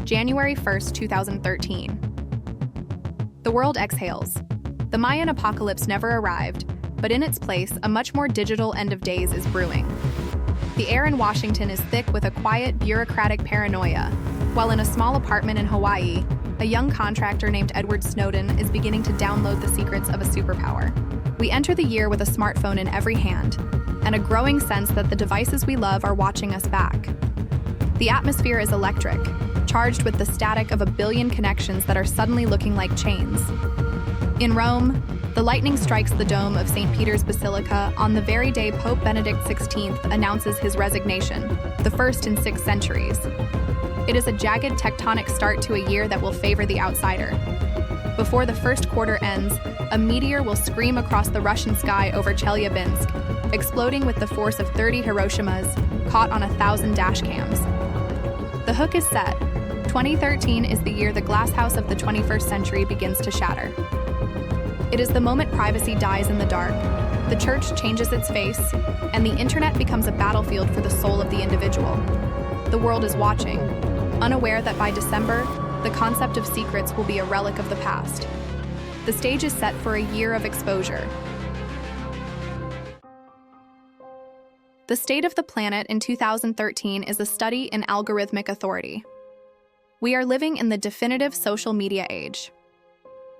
January 1st, 2013. The world exhales. The Mayan apocalypse never arrived, but in its place, a much more digital end of days is brewing. The air in Washington is thick with a quiet, bureaucratic paranoia, while in a small apartment in Hawaii, a young contractor named Edward Snowden is beginning to download the secrets of a superpower. We enter the year with a smartphone in every hand, and a growing sense that the devices we love are watching us back. The atmosphere is electric, charged with the static of a billion connections that are suddenly looking like chains. In Rome, the lightning strikes the dome of St. Peter's Basilica on the very day Pope Benedict XVI announces his resignation, the first in 6 centuries. It is a jagged tectonic start to a year that will favor the outsider. Before the first quarter ends, a meteor will scream across the Russian sky over Chelyabinsk, exploding with the force of 30 Hiroshimas, caught on 1,000 dashcams. The hook is set. 2013 is the year the glass house of the 21st century begins to shatter. It is the moment privacy dies in the dark, the church changes its face, and the internet becomes a battlefield for the soul of the individual. The world is watching, unaware that by December, the concept of secrets will be a relic of the past. The stage is set for a year of exposure. The State of the Planet in 2013 is a study in algorithmic authority. We are living in the definitive social media age.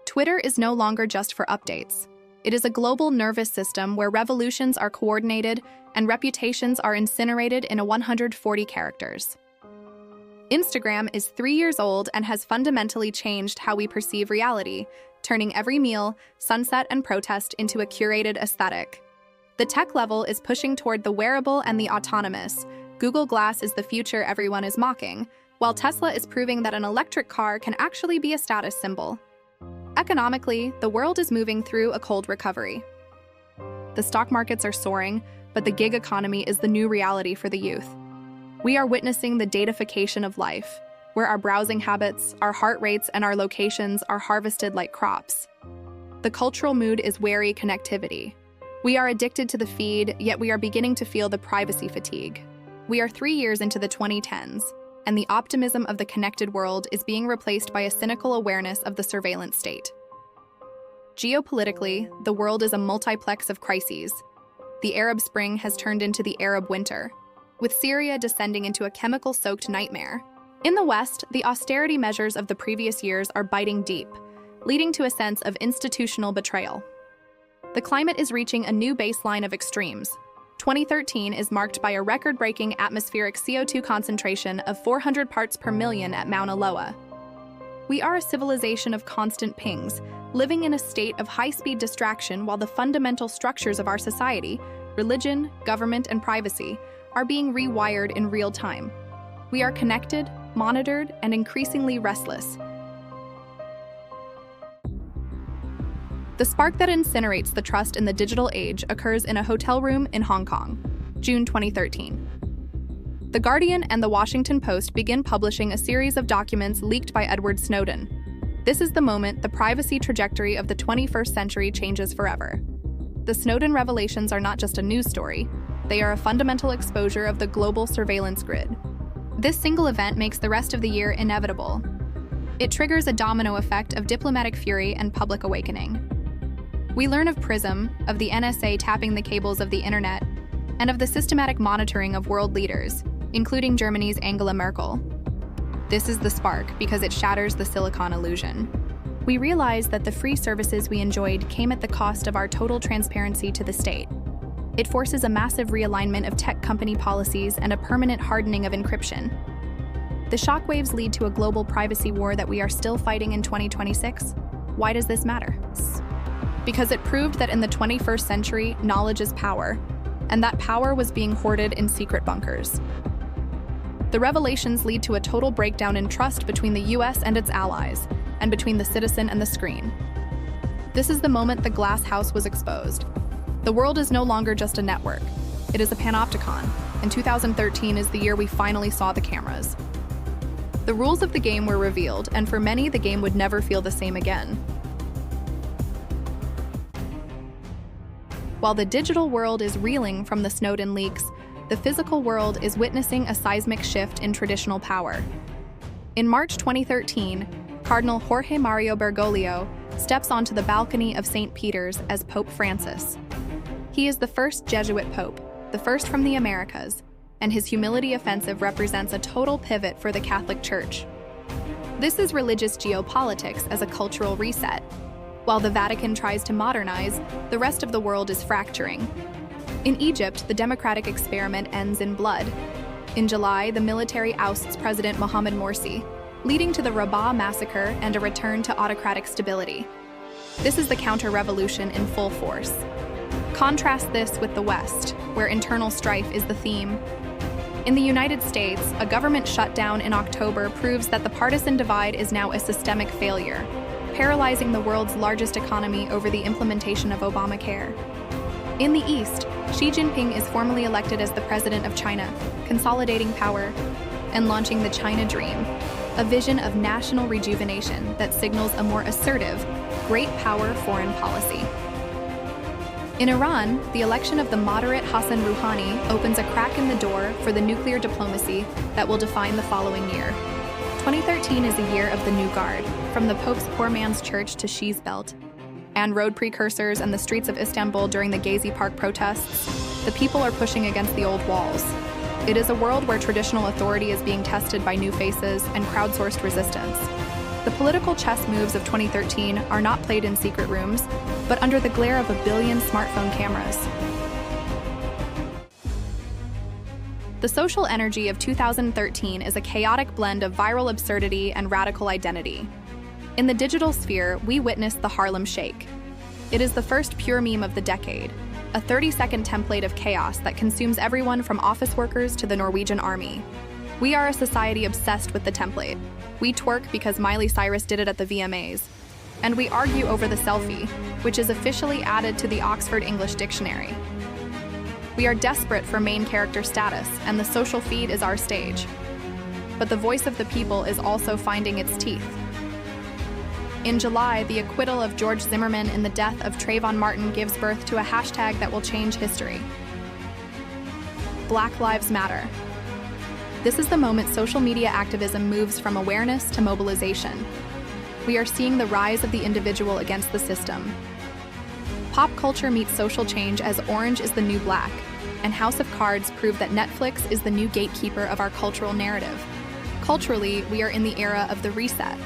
Twitter is no longer just for updates. It is a global nervous system where revolutions are coordinated and reputations are incinerated in 140 characters. Instagram is 3 years old and has fundamentally changed how we perceive reality, turning every meal, sunset, and protest into a curated aesthetic. The tech level is pushing toward the wearable and the autonomous. Google Glass is the future everyone is mocking, while Tesla is proving that an electric car can actually be a status symbol. Economically, the world is moving through a cold recovery. The stock markets are soaring, but the gig economy is the new reality for the youth. We are witnessing the datafication of life, where our browsing habits, our heart rates, and our locations are harvested like crops. The cultural mood is wary connectivity. We are addicted to the feed, yet we are beginning to feel the privacy fatigue. We are 3 years into the 2010s, and the optimism of the connected world is being replaced by a cynical awareness of the surveillance state. Geopolitically, the world is a multiplex of crises. The Arab Spring has turned into the Arab Winter, with Syria descending into a chemical-soaked nightmare. In the West, the austerity measures of the previous years are biting deep, leading to a sense of institutional betrayal. The climate is reaching a new baseline of extremes. 2013 is marked by a record-breaking atmospheric CO2 concentration of 400 parts per million at Mauna Loa. We are a civilization of constant pings, living in a state of high-speed distraction while the fundamental structures of our society, religion, government, and privacy, are being rewired in real time. We are connected, monitored, and increasingly restless. The spark that incinerates the trust in the digital age occurs in a hotel room in Hong Kong, June 2013. The Guardian and the Washington Post begin publishing a series of documents leaked by Edward Snowden. This is the moment the privacy trajectory of the 21st century changes forever. The Snowden revelations are not just a news story, they are a fundamental exposure of the global surveillance grid. This single event makes the rest of the year inevitable. It triggers a domino effect of diplomatic fury and public awakening. We learn of PRISM, of the NSA tapping the cables of the internet, and of the systematic monitoring of world leaders, including Germany's Angela Merkel. This is the spark because it shatters the Silicon illusion. We realize that the free services we enjoyed came at the cost of our total transparency to the state. It forces a massive realignment of tech company policies and a permanent hardening of encryption. The shockwaves lead to a global privacy war that we are still fighting in 2026. Why does this matter? Because it proved that in the 21st century, knowledge is power, and that power was being hoarded in secret bunkers. The revelations lead to a total breakdown in trust between the US and its allies, and between the citizen and the screen. This is the moment the glass house was exposed. The world is no longer just a network. It is a panopticon, and 2013 is the year we finally saw the cameras. The rules of the game were revealed, and for many, the game would never feel the same again. While the digital world is reeling from the Snowden leaks, the physical world is witnessing a seismic shift in traditional power. In March 2013, Cardinal Jorge Mario Bergoglio steps onto the balcony of St. Peter's as Pope Francis. He is the first Jesuit pope, the first from the Americas, and his humility offensive represents a total pivot for the Catholic Church. This is religious geopolitics as a cultural reset. While the Vatican tries to modernize, the rest of the world is fracturing. In Egypt, the democratic experiment ends in blood. In July, the military ousts President Mohamed Morsi, leading to the Rabaa massacre and a return to autocratic stability. This is the counter-revolution in full force. Contrast this with the West, where internal strife is the theme. In the United States, a government shutdown in October proves that the partisan divide is now a systemic failure, paralyzing the world's largest economy over the implementation of Obamacare. In the East, Xi Jinping is formally elected as the president of China, consolidating power and launching the China Dream, a vision of national rejuvenation that signals a more assertive, great power foreign policy. In Iran, the election of the moderate Hassan Rouhani opens a crack in the door for the nuclear diplomacy that will define the following year. 2013 is a year of the new guard, from the Pope's poor man's church to Xi's belt, and road precursors and the streets of Istanbul during the Gezi Park protests. The people are pushing against the old walls. It is a world where traditional authority is being tested by new faces and crowdsourced resistance. The political chess moves of 2013 are not played in secret rooms, but under the glare of a billion smartphone cameras. The social energy of 2013 is a chaotic blend of viral absurdity and radical identity. In the digital sphere, we witnessed the Harlem Shake. It is the first pure meme of the decade, a 30-second template of chaos that consumes everyone from office workers to the Norwegian army. We are a society obsessed with the template. We twerk because Miley Cyrus did it at the VMAs. And we argue over the selfie, which is officially added to the Oxford English Dictionary. We are desperate for main character status, and the social feed is our stage. But the voice of the people is also finding its teeth. In July, the acquittal of George Zimmerman in the death of Trayvon Martin gives birth to a hashtag that will change history. Black Lives Matter. This is the moment social media activism moves from awareness to mobilization. We are seeing the rise of the individual against the system. Pop culture meets social change as orange is the new black, and House of Cards prove that Netflix is the new gatekeeper of our cultural narrative. Culturally, we are in the era of the reset.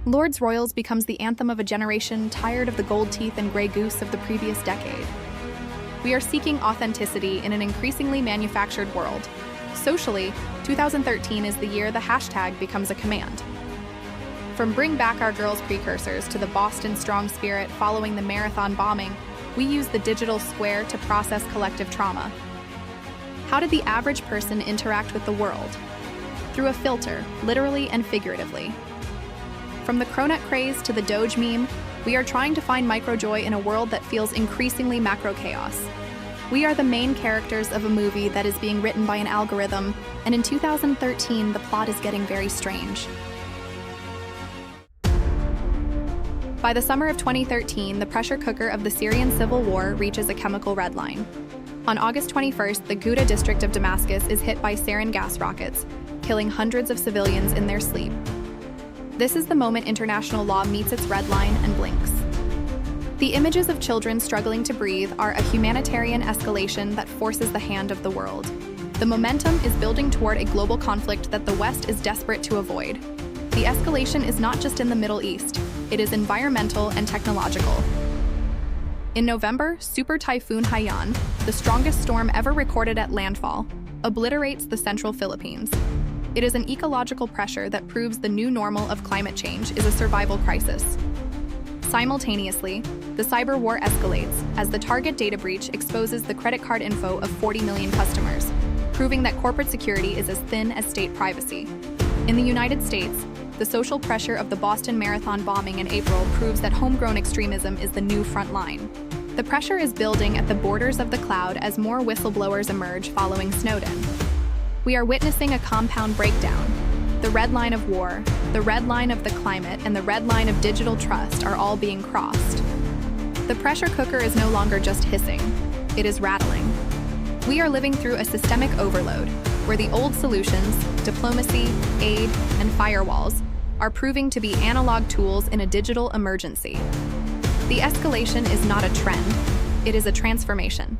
Lords Royals becomes the anthem of a generation tired of the gold teeth and gray goose of the previous decade. We are seeking authenticity in an increasingly manufactured world. Socially, 2013 is the year the hashtag becomes a command. From Bring Back Our Girls precursors to the Boston strong spirit following the marathon bombing, we use the digital square to process collective trauma. How did the average person interact with the world? Through a filter, literally and figuratively. From the cronut craze to the Doge meme, we are trying to find microjoy in a world that feels increasingly macro chaos. We are the main characters of a movie that is being written by an algorithm, and in 2013, the plot is getting very strange. By the summer of 2013, the pressure cooker of the Syrian Civil War reaches a chemical red line. On August 21st, the Ghouta district of Damascus is hit by sarin gas rockets, killing hundreds of civilians in their sleep. This is the moment international law meets its red line and blinks. The images of children struggling to breathe are a humanitarian escalation that forces the hand of the world. The momentum is building toward a global conflict that the West is desperate to avoid. The escalation is not just in the Middle East, it is environmental and technological. In November, Super Typhoon Haiyan, the strongest storm ever recorded at landfall, obliterates the central Philippines. It is an ecological pressure that proves the new normal of climate change is a survival crisis. Simultaneously, the cyber war escalates as the Target data breach exposes the credit card info of 40 million customers, proving that corporate security is as thin as state privacy. In the United States, the social pressure of the Boston Marathon bombing in April proves that homegrown extremism is the new front line. The pressure is building at the borders of the cloud as more whistleblowers emerge following Snowden. We are witnessing a compound breakdown. The red line of war, the red line of the climate, and the red line of digital trust are all being crossed. The pressure cooker is no longer just hissing, it is rattling. We are living through a systemic overload. where the old solutions, diplomacy, aid, and firewalls, are proving to be analog tools in a digital emergency. The escalation is not a trend, it is a transformation.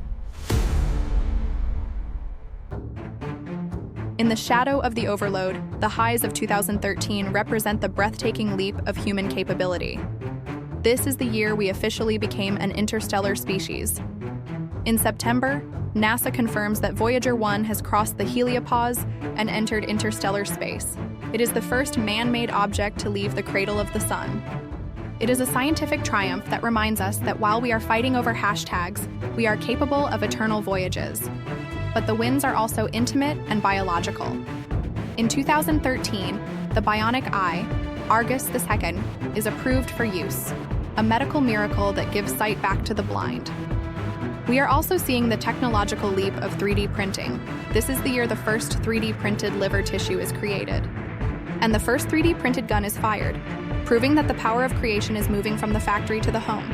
In the shadow of the overload, the highs of 2013 represent the breathtaking leap of human capability. This is the year we officially became an interstellar species. In September, NASA confirms that Voyager 1 has crossed the heliopause and entered interstellar space. It is the first man-made object to leave the cradle of the sun. It is a scientific triumph that reminds us that while we are fighting over hashtags, we are capable of eternal voyages. But the wins are also intimate and biological. In 2013, the bionic eye, Argus II, is approved for use, a medical miracle that gives sight back to the blind. We are also seeing the technological leap of 3D printing. This is the year the first 3D printed liver tissue is created. And the first 3D printed gun is fired, proving that the power of creation is moving from the factory to the home.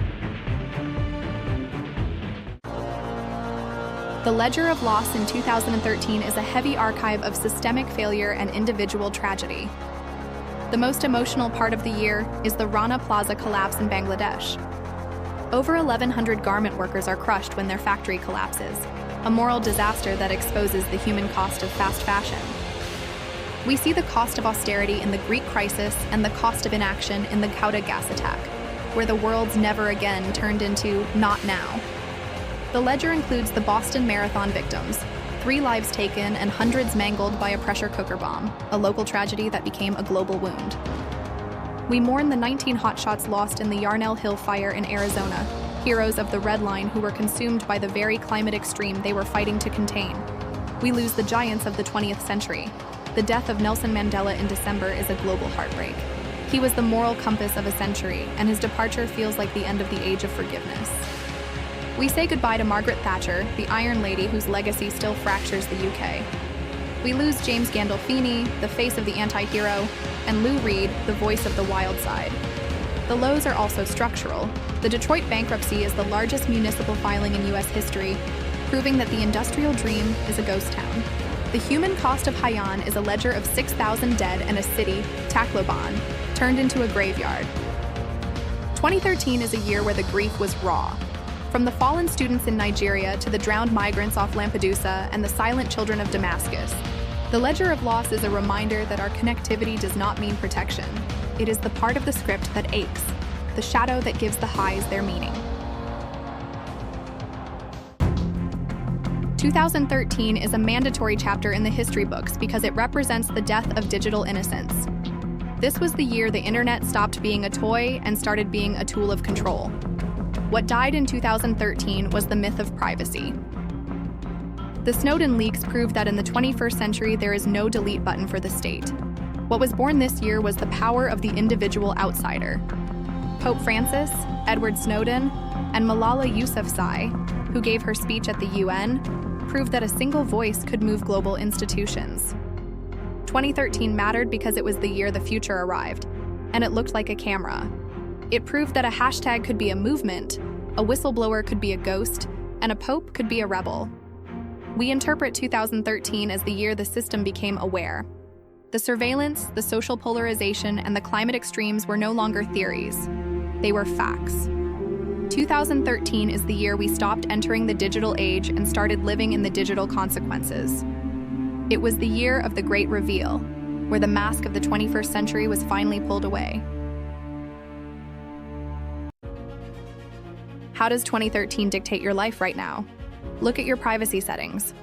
The ledger of loss in 2013 is a heavy archive of systemic failure and individual tragedy. The most emotional part of the year is the Rana Plaza collapse in Bangladesh. Over 1,100 garment workers are crushed when their factory collapses, a moral disaster that exposes the human cost of fast fashion. We see the cost of austerity in the Greek crisis and the cost of inaction in the Ghouta gas attack, where the world's never again turned into not now. The ledger includes the Boston Marathon victims, 3 lives taken and hundreds mangled by a pressure cooker bomb, a local tragedy that became a global wound. We mourn the 19 hotshots lost in the Yarnell Hill fire in Arizona, heroes of the Red Line who were consumed by the very climate extreme they were fighting to contain. We lose the giants of the 20th century. The death of Nelson Mandela in December is a global heartbreak. He was the moral compass of a century, and his departure feels like the end of the age of forgiveness. We say goodbye to Margaret Thatcher, the Iron Lady whose legacy still fractures the UK. We lose James Gandolfini, the face of the anti-hero, and Lou Reed, the voice of the wild side. The lows are also structural. The Detroit bankruptcy is the largest municipal filing in US history, proving that the industrial dream is a ghost town. The human cost of Haiyan is a ledger of 6,000 dead and a city, Tacloban, turned into a graveyard. 2013 is a year where the grief was raw. From the fallen students in Nigeria to the drowned migrants off Lampedusa and the silent children of Damascus, the ledger of loss is a reminder that our connectivity does not mean protection. It is the part of the script that aches, the shadow that gives the highs their meaning. 2013 is a mandatory chapter in the history books because it represents the death of digital innocence. This was the year the internet stopped being a toy and started being a tool of control. What died in 2013 was the myth of privacy. The Snowden leaks proved that in the 21st century there is no delete button for the state. What was born this year was the power of the individual outsider. Pope Francis, Edward Snowden, and Malala Yousafzai, who gave her speech at the UN, proved that a single voice could move global institutions. 2013 mattered because it was the year the future arrived, and it looked like a camera. It proved that a hashtag could be a movement, a whistleblower could be a ghost, and a pope could be a rebel. We interpret 2013 as the year the system became aware. The surveillance, the social polarization, and the climate extremes were no longer theories. They were facts. 2013 is the year we stopped entering the digital age and started living in the digital consequences. It was the year of the great reveal, where the mask of the 21st century was finally pulled away. How does 2013 dictate your life right now? Look at your privacy settings.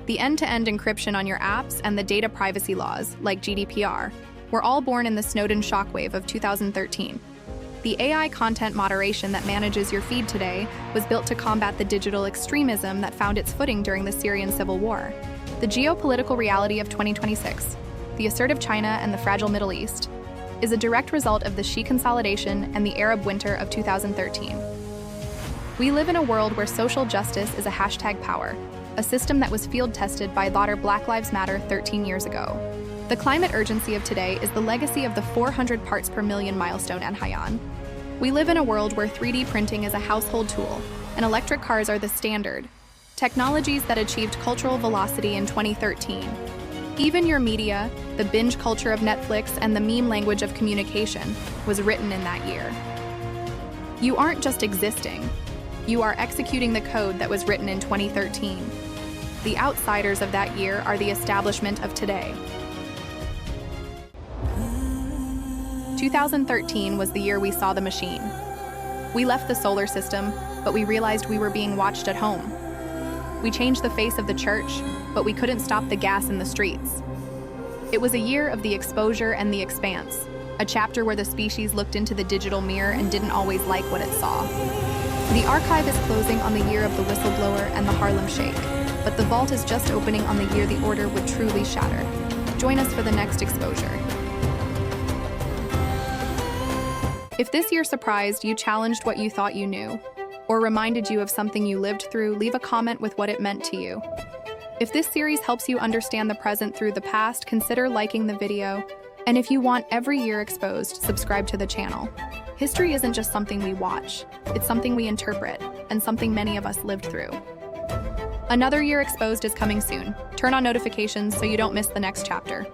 The end-to-end encryption on your apps and the data privacy laws, like GDPR, were all born in the Snowden shockwave of 2013. The AI content moderation that manages your feed today was built to combat the digital extremism that found its footing during the Syrian Civil War. The geopolitical reality of 2026, the assertive China and the fragile Middle East, is a direct result of the Xi consolidation and the Arab winter of 2013. We live in a world where social justice is a hashtag power, a system that was field-tested by BlackLivesMatter 13 years ago. The climate urgency of today is the legacy of the 400 parts per million milestone at Haiyan. We live in a world where 3D printing is a household tool, and electric cars are the standard. Technologies that achieved cultural velocity in 2013. Even your media, the binge culture of Netflix, and the meme language of communication was written in that year. You aren't just existing. You are executing the code that was written in 2013. The outsiders of that year are the establishment of today. 2013 was the year we saw the machine. We left the solar system, but we realized we were being watched at home. We changed the face of the church, but we couldn't stop the gas in the streets. It was a year of the exposure and the expanse, a chapter where the species looked into the digital mirror and didn't always like what it saw. The archive is closing on the year of the whistleblower and the Harlem Shake, but the vault is just opening on the year the order would truly shatter. Join us for the next exposure. If this year surprised you, challenged what you thought you knew, or reminded you of something you lived through, leave a comment with what it meant to you. If this series helps you understand the present through the past, consider liking the video. And if you want every year exposed, subscribe to the channel. History isn't just something we watch, it's something we interpret, and something many of us lived through. Another year exposed is coming soon. Turn on notifications so you don't miss the next chapter.